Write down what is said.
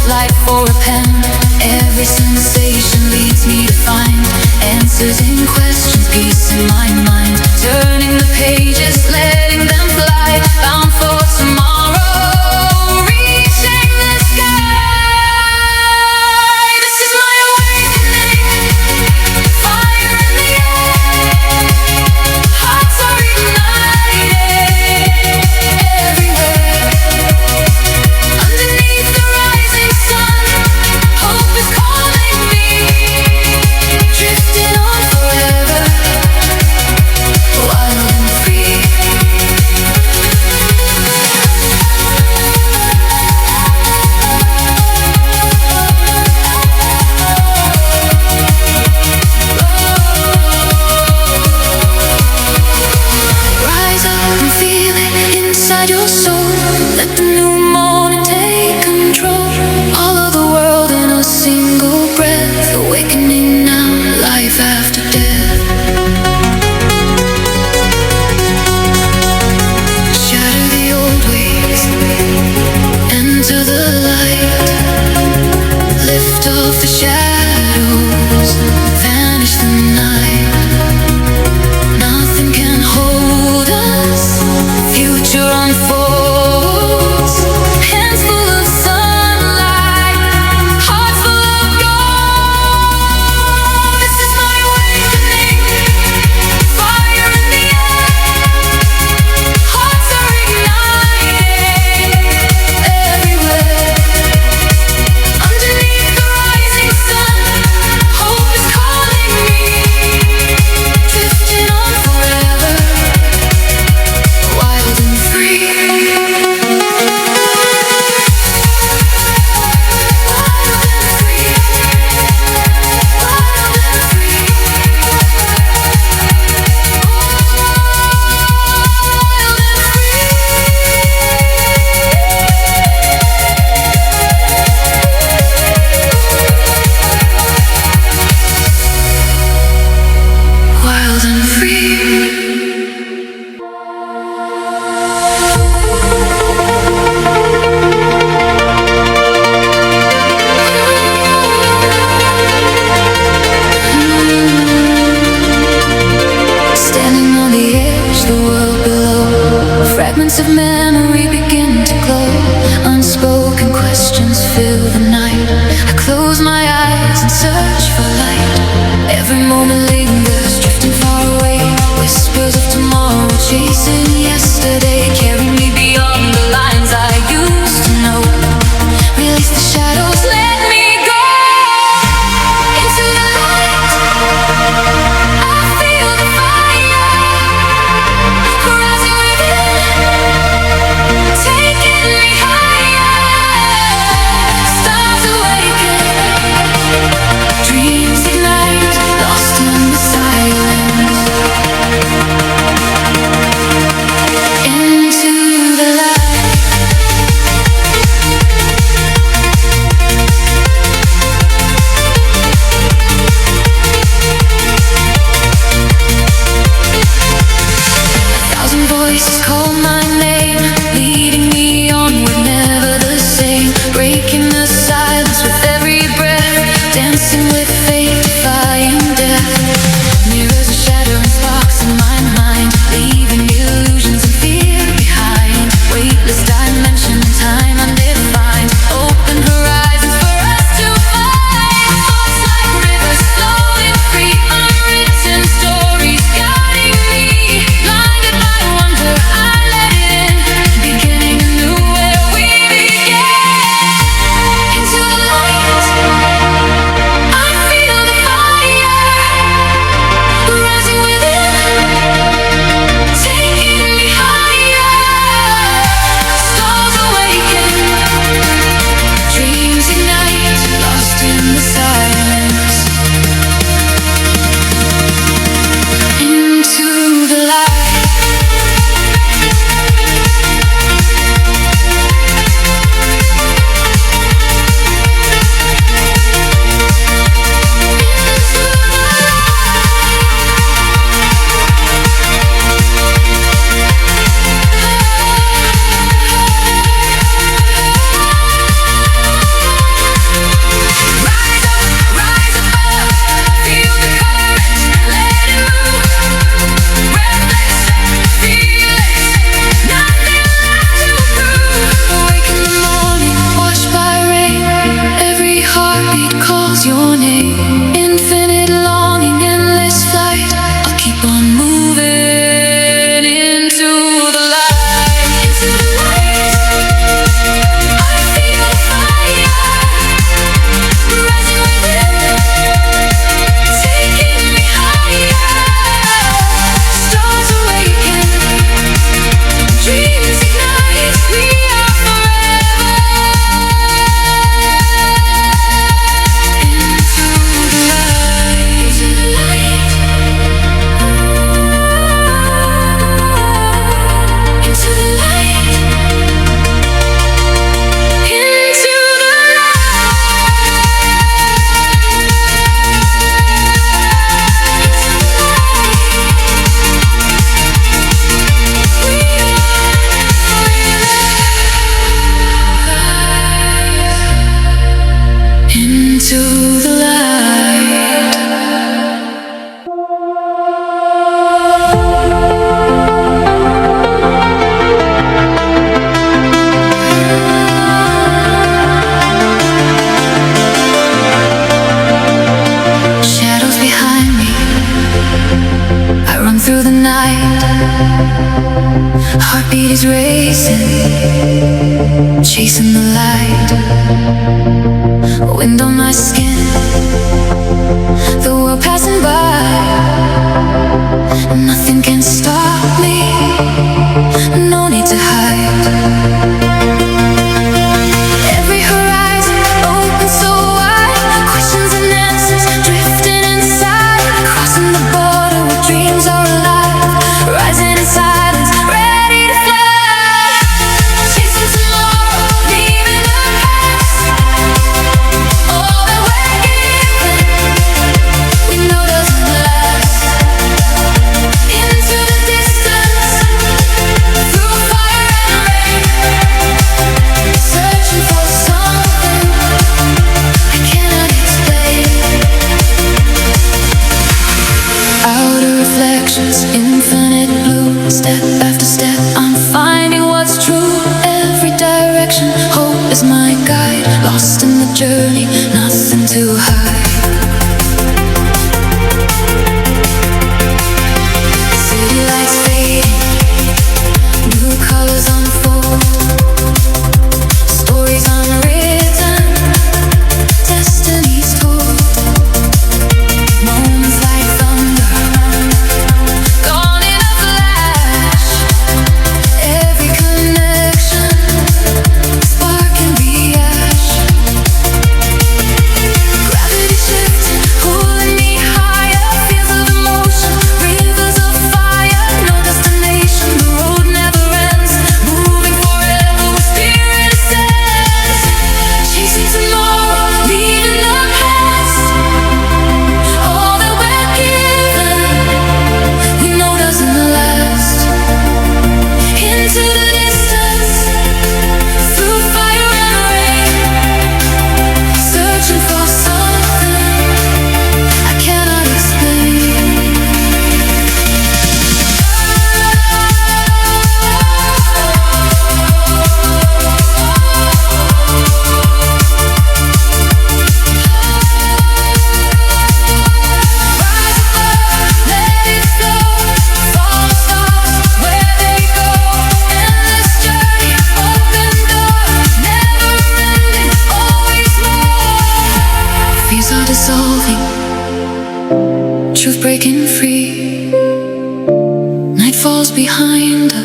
light for a pen. Every sensation leads me to find answers in questions, peace in my mind. Turning the pages, letting them fly, bound for tomorrow, reaching the sky. This is my awakening, fire in the air, hearts are ignited everywhere. Underneath the rising sun, hope is calling me, drifting on forever, wild and free. Rise up and feel it inside your soul. Let the new morning take control. All of the world in a single breath. Awakening now, life after death. Shatter the old ways, enter the light. Lift off the shadows, vanish the night. Nothing can hold us, future unfolds. Hands full of sunlight, hearts full of gold. This is my awakening, fire in the air, hearts are ignited everywhere. Underneath the rising sun, hope is calling. light. Wind on my skin, the world passing by. Nothing can stop me, no need to hide. Every horizon open so wide, questions and answers drifting inside. Crossing the border where dreams are alive, rising in silence, ready to fly. Chasing tomorrow, leaving the past. All that we're given, we know doesn't last. Into the distance, through fire and rain, searching for something I cannot explain. Outer reflections, infinite blue. Step after step, I'm finding what's true. Every direction, hope is my guide. Lost in the journey, nothing to hide. City lights fading, new colors unfold. Stories unwritten, destinies told. Moments like thunder, gone in a flash. Every connection, spark can be ash. Gravity shifting, pulling me higher. Fields of emotion, rivers of fire. No destination, the road never ends. Moving forever with spirit ascends. Chasing tomorrow, leaving the past. All that we're given, we know doesn't last. Into the distance, through fire and rain, searching for something I cannot explain. Let it flow, follow stars where they go. Endless journey, open door, never ending, always more. Fears are dissolving, truth breaking free. Night falls behind us.